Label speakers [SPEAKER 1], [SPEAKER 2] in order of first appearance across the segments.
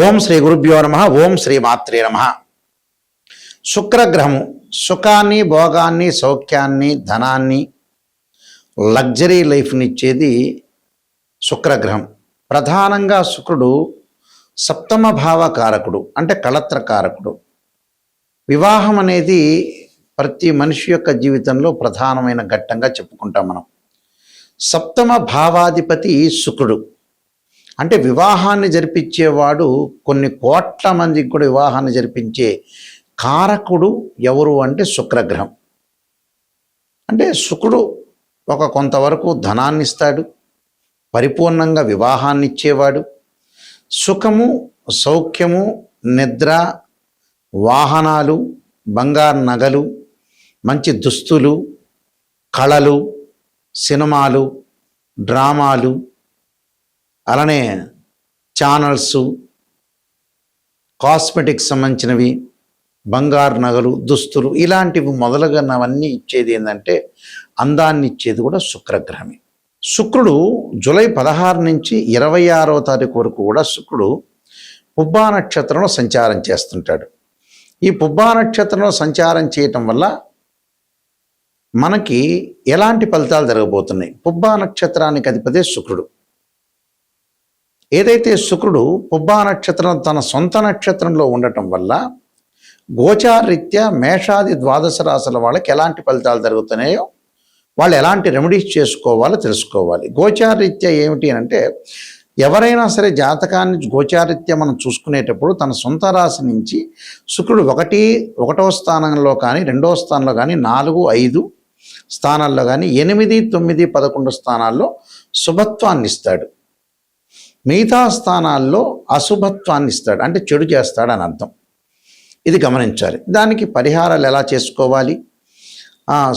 [SPEAKER 1] ఓం శ్రీ గురుభ్యో నమః. ఓం శ్రీ మాత్రే నమః. శుక్రగ్రహము సుఖాన్ని, భోగాన్ని, సౌఖ్యాన్ని, ధనాన్ని, లగ్జరీ లైఫ్ని ఇచ్చేది శుక్రగ్రహం. ప్రధానంగా శుక్రుడు సప్తమ భావకారకుడు, అంటే కళత్రకారకుడు. వివాహం అనేది ప్రతి మనిషి యొక్క జీవితంలో ప్రధానమైన ఘట్టంగా చెప్పుకుంటాం మనం. సప్తమ భావాధిపతి శుక్రుడు, అంటే వివాహాన్ని జరిపించేవాడు. కొన్ని కోట్ల మందికి కూడా వివాహాన్ని జరిపించే కారకుడు ఎవరు అంటే శుక్రగ్రహం. అంటే శుక్రుడు కొంతవరకు ధనాన్ని ఇస్తాడు, పరిపూర్ణంగా వివాహాన్ని ఇచ్చేవాడు. సుఖము, సౌఖ్యము, నిద్ర, వాహనాలు, బంగారు నగలు, మంచి దుస్తులు, కళలు, సినిమాలు, డ్రామాలు, అలానే ఛానల్స్, కాస్మెటిక్స్ సంబంధించినవి, బంగారు నగలు, దుస్తులు, ఇలాంటివి మొదలుగానవన్నీ ఇచ్చేది ఏంటంటే అందాన్ని ఇచ్చేది కూడా శుక్రగ్రహమే. శుక్రుడు జూలై 16 నుంచి 26వ తారీఖు వరకు కూడా శుక్రుడు పుబ్బా నక్షత్రంలో సంచారం చేస్తుంటాడు. ఈ పుబ్బా నక్షత్రంలో సంచారం చేయటం వల్ల మనకి ఎలాంటి ఫలితాలు జరగబోతున్నాయి? పుబ్బా నక్షత్రానికి అధిపతి శుక్రుడు. ఏదైతే శుక్రుడు పుబ్బా నక్షత్రం తన సొంత నక్షత్రంలో ఉండటం వల్ల గోచారరీత్యా మేషాది ద్వాదశ రాశుల వాళ్ళకి ఎలాంటి ఫలితాలు జరుగుతున్నాయో, వాళ్ళు ఎలాంటి రెమెడీస్ చేసుకోవాలో తెలుసుకోవాలి. గోచారరీత్యా ఏమిటి అంటే, ఎవరైనా సరే జాతకాన్ని గోచారరీత్యా మనం చూసుకునేటప్పుడు తన సొంత రాశి నుంచి శుక్రుడు ఒకటవ స్థానంలో కానీ, 2వ స్థానంలో కానీ, 4, 5 స్థానాల్లో కానీ, 8, 9, 11 స్థానాల్లో శుభత్వాన్ని ఇస్తాడు. మిగతా స్థానాల్లో అశుభత్వాన్ని ఇస్తాడు, అంటే చెడు చేస్తాడని అర్థం. ఇది గమనించాలి. దానికి పరిహారాలు ఎలా చేసుకోవాలి?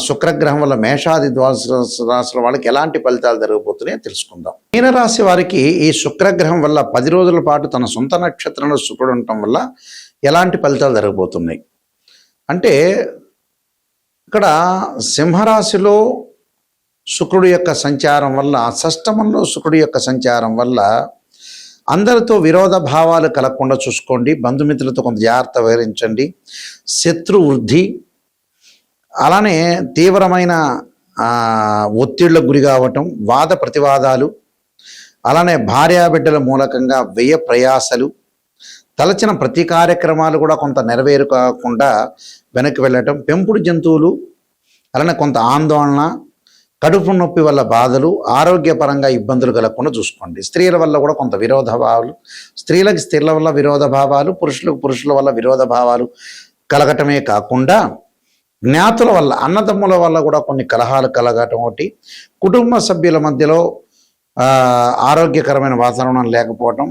[SPEAKER 1] శుక్రగ్రహం వల్ల మేషాది ద్వాదశ రాశుల వాళ్ళకి ఎలాంటి ఫలితాలు జరగబోతున్నాయో తెలుసుకుందాం. మీనరాశి వారికి ఈ శుక్రగ్రహం వల్ల 10 రోజుల పాటు తన సొంత నక్షత్రంలో శుక్రుడు ఉండటం వల్ల ఎలాంటి ఫలితాలు జరగబోతున్నాయి అంటే, ఇక్కడ సింహరాశిలో శుక్రుడు యొక్క సంచారం వల్ల, షష్టమంలో శుక్రుడు యొక్క సంచారం వల్ల అందరితో విరోధ భావాలు కలగకుండా చూసుకోండి. బంధుమిత్రులతో కొంత జాగ్రత్త వహించండి. శత్రు వృద్ధి, అలానే తీవ్రమైన ఒత్తిళ్లకు గురి కావటం, వాద ప్రతివాదాలు, అలానే భార్యాబిడ్డల మూలకంగా వ్యయ ప్రయాసలు, తలచిన ప్రతి కార్యక్రమాలు కూడా కొంత నెరవేరు కాకుండా వెనక్కి వెళ్ళటం, పెంపుడు జంతువులు, అలానే కొంత ఆందోళన, కడుపు నొప్పి వల్ల బాధలు, ఆరోగ్యపరంగా ఇబ్బందులు కలగకుండా చూసుకోండి. స్త్రీల వల్ల కూడా కొంత విరోధ భావాలు, స్త్రీలకు స్త్రీల వల్ల విరోధ భావాలు, పురుషులకు పురుషుల వల్ల విరోధ భావాలు కలగటమే కాకుండా జ్ఞాతుల వల్ల, అన్నదమ్ముల వల్ల కూడా కొన్ని కలహాలు కలగటం ఒకటి, కుటుంబ సభ్యుల మధ్యలో ఆరోగ్యకరమైన వాతావరణం లేకపోవటం,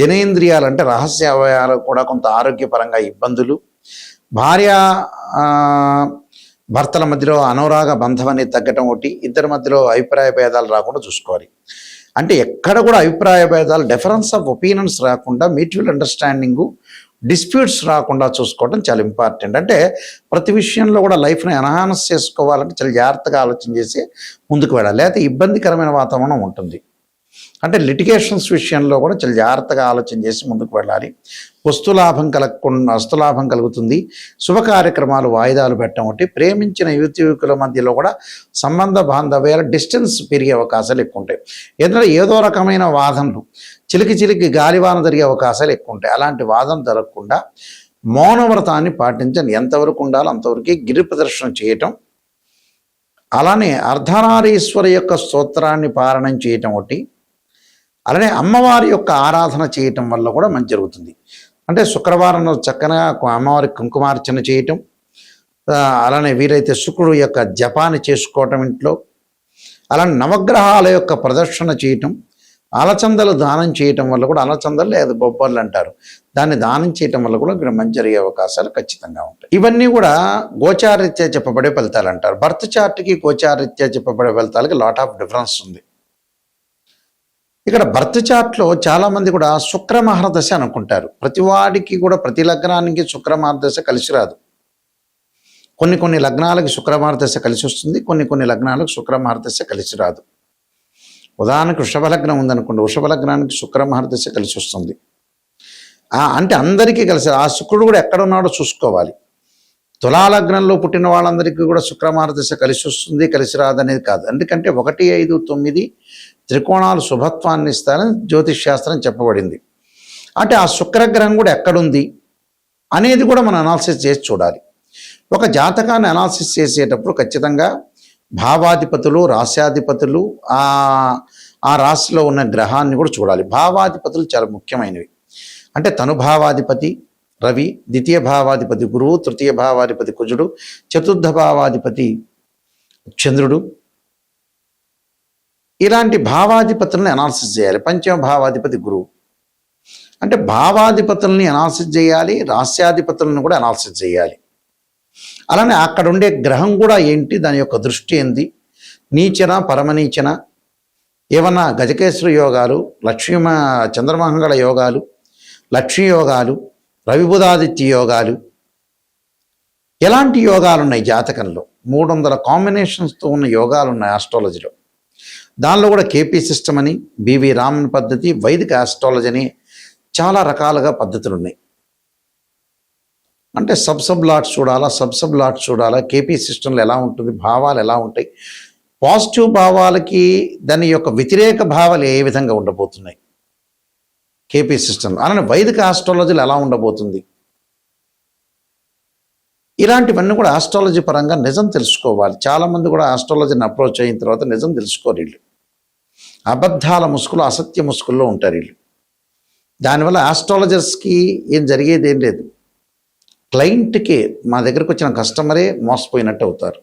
[SPEAKER 1] జనేంద్రియాలు అంటే రహస్య అవయవాలు కూడా కొంత ఆరోగ్యపరంగా ఇబ్బందులు, భర్తల మధ్యలో అనురాగ బంధం అనేది తగ్గటం ఒకటి, ఇద్దరి మధ్యలో అభిప్రాయ భేదాలు రాకుండా చూసుకోవాలి. అంటే ఎక్కడ కూడా అభిప్రాయ భేదాలు, డిఫరెన్స్ ఆఫ్ ఒపీనియన్స్ రాకుండా, మ్యూచువల్ అండర్స్టాండింగు, డిస్ప్యూట్స్ రాకుండా చూసుకోవడం చాలా ఇంపార్టెంట్. అంటే ప్రతి విషయంలో కూడా లైఫ్ని ఎన్హాన్స్ చేసుకోవాలంటే చాలా జాగ్రత్తగా ఆలోచన చేసి ముందుకు వెళ్ళాలి, లేకపోతే ఇబ్బందికరమైన వాతావరణం ఉంటుంది. అంటే లిటిగేషన్స్ విషయంలో కూడా చాలా జాగ్రత్తగా ఆలోచన చేసి ముందుకు వెళ్ళాలి. వస్తులాభం కలుగుతుంది. శుభ కార్యక్రమాలు వాయిదాలు పెట్టడం ఒకటి, ప్రేమించిన యువకుల మధ్యలో కూడా సంబంధ బాంధవ్యాల డిస్టెన్స్ పెరిగే అవకాశాలు ఎక్కువ ఉంటాయి. ఏదో రకమైన వాదనలు, చిలికి గాలివాన జరిగే అవకాశాలు ఎక్కువ ఉంటాయి. అలాంటి వాదన జరగకుండా మౌనవ్రతాన్ని పాటించండి. ఎంతవరకు ఉండాలో అంతవరకు గిరి ప్రదర్శన చేయటం, అలానే అర్ధనారీశ్వరి యొక్క స్తోత్రాన్ని పారాయణం చేయటం ఒకటి, అలానే అమ్మవారి యొక్క ఆరాధన చేయటం వల్ల కూడా మంచి జరుగుతుంది. అంటే శుక్రవారం చక్కగా అమ్మవారికి కుంకుమార్చన చేయటం, అలానే వీరైతే శుక్రుడు యొక్క జపాన్ని చేసుకోవటం ఇంట్లో, అలానే నవగ్రహాల యొక్క ప్రదర్శన చేయటం, అలచందలు దానం చేయటం వల్ల కూడా, అలచందలు లేదా బొబ్బర్లు అంటారు, దాన్ని దానం చేయటం వల్ల కూడా ఇక్కడ మంచి జరిగే అవకాశాలు ఖచ్చితంగా ఉంటాయి. ఇవన్నీ కూడా గోచారరీత్యా చెప్పబడే ఫలితాలు అంటారు. బర్త్ చార్ట్కి గోచారరీత్యా చెప్పబడే ఫలితాలకి లాట్ ఆఫ్ డిఫరెన్స్ ఉంది. ఇక్కడ బర్త్ చార్ట్లో చాలామంది కూడా శుక్ర మహర్దశ అనుకుంటారు. ప్రతి వాడికి కూడా, ప్రతి లగ్నానికి శుక్ర మహర్దశ కలిసి రాదు. కొన్ని లగ్నాలకి శుక్ర మహర్దశ కలిసి వస్తుంది, కొన్ని లగ్నాలకు శుక్ర మహర్దశ కలిసి రాదు. ఉదాహరణకు వృషభ లగ్నం ఉందనుకోండి, వృషభ లగ్నానికి శుక్ర మహర్దశ కలిసి వస్తుంది. అంటే అందరికీ కలిసి ఆ శుక్రుడు కూడా ఎక్కడ ఉన్నాడో చూసుకోవాలి. తులాలగ్నంలో పుట్టిన వాళ్ళందరికీ కూడా శుక్ర మహర్దశ కలిసి వస్తుంది, కలిసి రాదనేది కాదు. ఎందుకంటే 1, 5, 9 త్రికోణాలు శుభత్వాన్ని ఇస్తారని జ్యోతిష్ శాస్త్రం చెప్పబడింది. అంటే ఆ శుక్రగ్రహం కూడా ఎక్కడుంది అనేది కూడా మనం అనాలిసిస్ చేసి చూడాలి. ఒక జాతకాన్ని అనాలిసిస్ చేసేటప్పుడు ఖచ్చితంగా భావాధిపతులు, రాశ్యాధిపతులు, ఆ రాశిలో ఉన్న గ్రహాన్ని కూడా చూడాలి. భావాధిపతులు చాలా ముఖ్యమైనవి. అంటే తనుభావాధిపతి రవి, ద్వితీయ భావాధిపతి గురువు, తృతీయ భావాధిపతి కుజుడు, చతుర్థ భావాధిపతి చంద్రుడు. ఇలాంటి భావాధిపతుల్ని అనాలిసిస్ చేయాలి. పంచమ భావాధిపతి గురువు. అంటే భావాధిపతుల్ని అనాలిసిస్ చేయాలి, రాస్యాధిపతులను కూడా అనాలిసిస్ చేయాలి. అలానే అక్కడ ఉండే గ్రహం కూడా ఏంటి, దాని యొక్క దృష్టి ఏంది, నీచన పరమనీచన, ఏమన్నా గజకేశ్వర యోగాలు, చంద్రమంగళ యోగాలు, లక్ష్మీ యోగాలు, రవిబుధాదిత్య యోగాలు, ఎలాంటి యోగాలు ఉన్నాయి జాతకంలో. 300 కాంబినేషన్స్తో ఉన్న యోగాలు ఉన్నాయి ఆస్ట్రాలజీలో. దానిలో కూడా కేపీ సిస్టమ్ అని, బివి రామన్ పద్ధతి, వైదిక ఆస్ట్రాలజీ అని చాలా రకాలుగా పద్ధతులు ఉన్నాయి. అంటే సబ్ లాట్స్ చూడాలా, కేపీ సిస్టంలో ఎలా ఉంటుంది, భావాలు ఎలా ఉంటాయి, పాజిటివ్ భావాలకి దాని యొక్క వ్యతిరేక భావాలు ఏ విధంగా ఉండబోతున్నాయి కేపీ సిస్టమ్, అలానే వైదిక ఆస్ట్రాలజీలు ఎలా ఉండబోతుంది. ఇలాంటివన్నీ కూడా ఆస్ట్రాలజీ పరంగా నిజం తెలుసుకోవాలి. చాలామంది కూడా ఆస్ట్రాలజీని అప్రోచ్ అయిన తర్వాత నిజం తెలుసుకోరు. వీళ్ళు అబద్ధాల ముసుగులు, అసత్య ముసుగుల్లో ఉంటారు వీళ్ళు. దానివల్ల ఆస్ట్రాలజర్స్కి ఏం జరిగేది ఏం లేదు. క్లయింట్కి, మా దగ్గరకు వచ్చిన కస్టమరే మోసపోయినట్టు అవుతారు.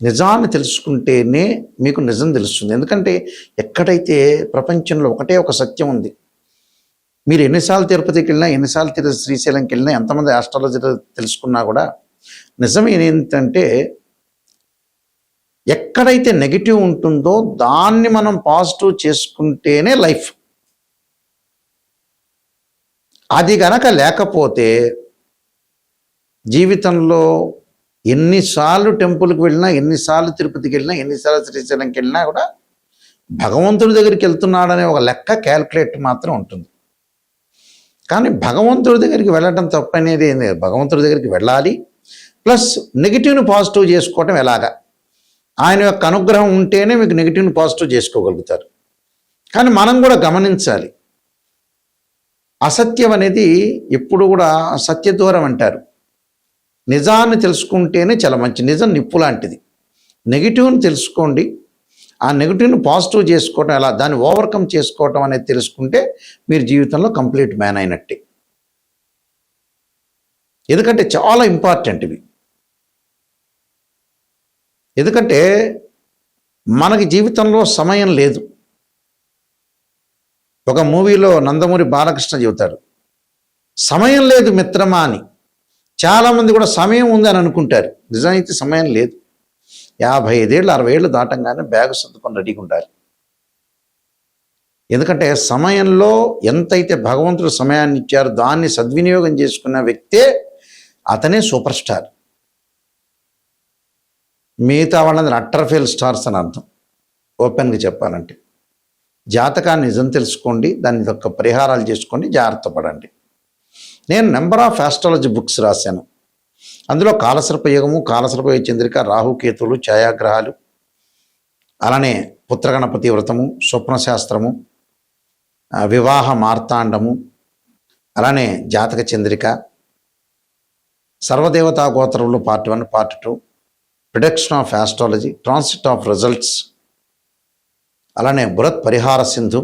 [SPEAKER 1] నిజాన్ని తెలుసుకుంటేనే మీకు నిజం తెలుస్తుంది. ఎందుకంటే ఎక్కడైతే ప్రపంచంలో ఒకటే ఒక సత్యం ఉంది. మీరు ఎన్నిసార్లు తిరుపతికి వెళ్ళినా, ఎన్నిసార్లు శ్రీశైలంకి వెళ్ళినా, ఎంతమంది ఆస్ట్రాలజీ తెలుసుకున్నా కూడా నిజం ఏంటంటే ఎక్కడైతే నెగిటివ్ ఉంటుందో దాన్ని మనం పాజిటివ్ చేసుకుంటేనే లైఫ్. అది గనక లేకపోతే జీవితంలో ఎన్నిసార్లు టెంపుల్కి వెళ్ళినా, ఎన్నిసార్లు తిరుపతికి వెళ్ళినా, ఎన్నిసార్లు శ్రీశైలంకి వెళ్ళినా కూడా భగవంతుడి దగ్గరికి వెళ్తున్నాడనే ఒక లెక్క క్యాల్కులేట్ మాత్రం ఉంటుంది. కానీ భగవంతుడి దగ్గరికి వెళ్ళడం తప్పనేది ఏం లేదు. భగవంతుడి దగ్గరికి వెళ్ళాలి, ప్లస్ నెగిటివ్ని పాజిటివ్ చేసుకోవటం ఎలాగా. ఆయన యొక్క అనుగ్రహం ఉంటేనే మీకు నెగిటివ్ని పాజిటివ్ చేసుకోగలుగుతారు. కానీ మనం కూడా గమనించాలి, అసత్యం అనేది ఎప్పుడు కూడా సత్యదూరం అంటారు. నిజాన్ని తెలుసుకుంటేనే చాలా మంచి. నిజం నిప్పు లాంటిది. నెగిటివ్ని తెలుసుకోండి, ఆ నెగిటివ్ని పాజిటివ్ చేసుకోవటం ఎలా, దాన్ని ఓవర్కమ్ చేసుకోవటం అనేది తెలుసుకుంటే మీరు జీవితంలో కంప్లీట్ మ్యాన్ అయినట్టే. ఎందుకంటే చాలా ఇంపార్టెంట్ ఇవి. ఎందుకంటే మనకి జీవితంలో సమయం లేదు. ఒక మూవీలో నందమూరి బాలకృష్ణ చెబుతాడు, సమయం లేదు మిత్రమా అని. చాలామంది కూడా సమయం ఉందని అనుకుంటారు, నిజానికి సమయం లేదు. 55 ఏళ్ళు 60 ఏళ్ళు దాటంగానే బ్యాగ్ సర్దుకొని రెడీగా ఉండాలి. ఎందుకంటే సమయంలో ఎంతైతే భగవంతుడు సమయాన్ని ఇచ్చారో దాన్ని సద్వినియోగం చేసుకున్న వ్యక్తే అతనే సూపర్ స్టార్. మిగతా వాళ్ళందరూ అట్టర్ఫెయిల్ స్టార్స్ అని అర్థం. ఓపెన్గా చెప్పాలంటే జాతకాన్ని నిజం తెలుసుకోండి, దాని యొక్క పరిహారాలు చేసుకోండి, జాగ్రత్త పడండి. నేను నెంబర్ ఆఫ్ ఆస్ట్రాలజీ బుక్స్ రాశాను. అందులో కాలసర్పయోగము, కాలసర్పయోగ చంద్రిక, రాహుకేతువులు, ఛాయాగ్రహాలు, అలానే పుత్రగణపతి వ్రతము, స్వప్నశాస్త్రము, వివాహ మార్తాండము, అలానే జాతక చంద్రిక, సర్వదేవతా గోత్రములు part 1, part 2, prediction of astrology, transit of results, అలానే బృహత్ పరిహార సింధు,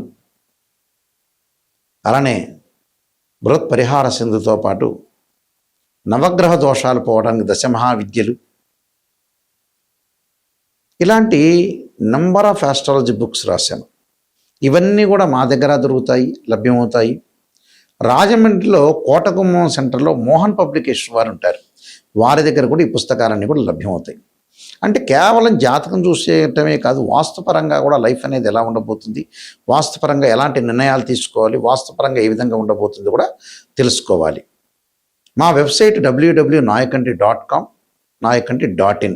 [SPEAKER 1] అలానే బృహత్ పరిహార సింధుతో పాటు నవగ్రహ దోషాలు పోవడానికి దశమహావిద్యలు, ఇలాంటి నంబర్ ఆఫ్ ఆస్ట్రాలజీ బుక్స్ రాశాను. ఇవన్నీ కూడా మా దగ్గర దొరుకుతాయి, లభ్యమవుతాయి. రాజమండ్రిలో కోటగుమ్మం సెంటర్లో మోహన్ పబ్లికేషన్ వారు ఉంటారు, వారి దగ్గర కూడా ఈ పుస్తకాలన్నీ కూడా లభ్యమవుతాయి. అంటే కేవలం జాతకం చూసేయటమే కాదు, వాస్తుపరంగా కూడా లైఫ్ అనేది ఎలా ఉండబోతుంది, వాస్తుపరంగా ఎలాంటి నిర్ణయాలు తీసుకోవాలి, వాస్తుపరంగా ఏ విధంగా ఉండబోతుంది కూడా తెలుసుకోవాలి. మా వెబ్సైట్ www.nayakanti.com, nayakanti.in.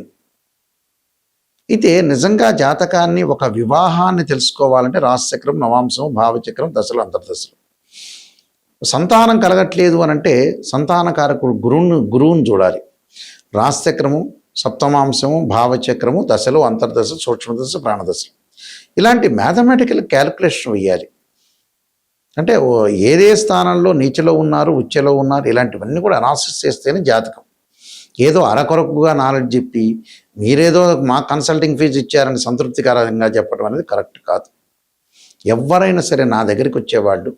[SPEAKER 1] అయితే నిజంగా జాతకాన్ని ఒక వివాహాన్ని తెలుసుకోవాలంటే రాశిచక్రం, నవాంశం, భావచక్రం, దశలు, అంతర్దశలు. సంతానం కలగట్లేదు అని అంటే సంతానకారకుడు గురువుని చూడాలి. రాశిచక్రము, సప్తమాంశము, భావచక్రము, దశలు, అంతర్దశలు, సూక్ష్మదశ, ప్రాణదశలు, ఇలాంటి మ్యాథమెటికల్ క్యాలిక్యులేషన్ వేయాలి. అంటే ఏదే స్థానంలో నీచలో ఉన్నారు, ఉచ్చలో ఉన్నారు, ఇలాంటివన్నీ కూడా అనాలిసిస్ చేస్తేనే జాతకం. ఏదో అరకొరకుగా నాలెడ్జ్ చెప్పి మీరేదో మా కన్సల్టింగ్ ఫీజు ఇచ్చారని సంతృప్తికరంగా చెప్పడం అనేది కరెక్ట్ కాదు. ఎవరైనా సరే నా దగ్గరికి వచ్చేవాళ్ళు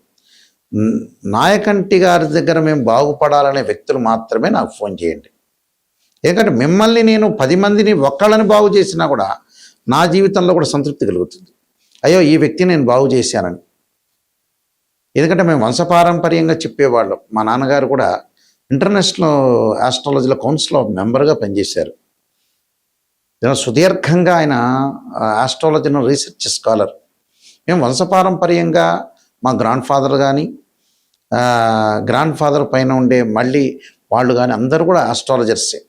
[SPEAKER 1] నాయకంటి గారి దగ్గర మేము బాగుపడాలనే వ్యక్తులు మాత్రమే నాకు ఫోన్ చేయండి. ఎందుకంటే మిమ్మల్ని నేను 10 మందిని ఒక్కళ్ళని బాగు చేసినా కూడా నా జీవితంలో కూడా సంతృప్తి కలుగుతుంది. అయ్యో ఈ వ్యక్తిని నేను బాగు చేశానని. ఎందుకంటే మేము వంశపారంపర్యంగా చెప్పేవాళ్ళం. మా నాన్నగారు కూడా ఇంటర్నేషనల్ ఆస్ట్రాలజీలో కౌన్సిల్ ఆఫ్ మెంబర్గా పనిచేశారు. సుదీర్ఘంగా ఆయన ఆస్ట్రాలజీలో రీసెర్చ్ స్కాలర్. మేము వంశపారంపర్యంగా మా గ్రాండ్ ఫాదర్ కానీ గ్రాండ్ ఫాదర్ పైన ఉండే మళ్ళీ వాళ్ళు కానీ అందరూ కూడా ఆస్ట్రాలజర్సే.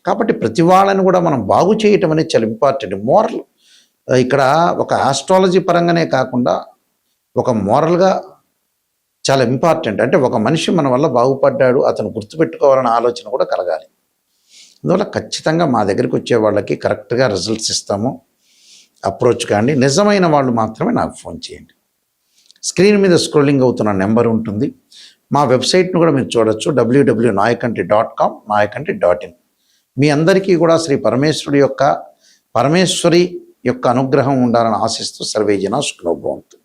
[SPEAKER 1] కాబట్టి ప్రతి వాళ్ళని కూడా మనం బాగు చేయటం అనేది చాలా ఇంపార్టెంట్. మోరల్ ఇక్కడ ఒక ఆస్ట్రాలజీ పరంగానే కాకుండా ఒక మోరల్గా చాలా ఇంపార్టెంట్. అంటే ఒక మనిషి మన వల్ల బాగుపడ్డాడు, అతను గుర్తుపెట్టుకోవాలనే ఆలోచన కూడా కలగాలి. అందువల్ల ఖచ్చితంగా మా దగ్గరికి వచ్చే వాళ్ళకి కరెక్ట్గా రిజల్ట్స్ ఇస్తాము. అప్రోచ్ కాండి. నిజమైన వాళ్ళు మాత్రమే నాకు ఫోన్ చేయండి. స్క్రీన్ మీద స్క్రోలింగ్ అవుతున్న నెంబర్ ఉంటుంది. మా వెబ్సైట్ను కూడా మీరు చూడొచ్చు, www.nayakanti.com, nayakanti.in. మీ అందరికీ కూడా శ్రీ పరమేశ్వరి యొక్క అనుగ్రహం ఉండాలని ఆశిస్తూ సర్వేజన సుఖనో భవంతు.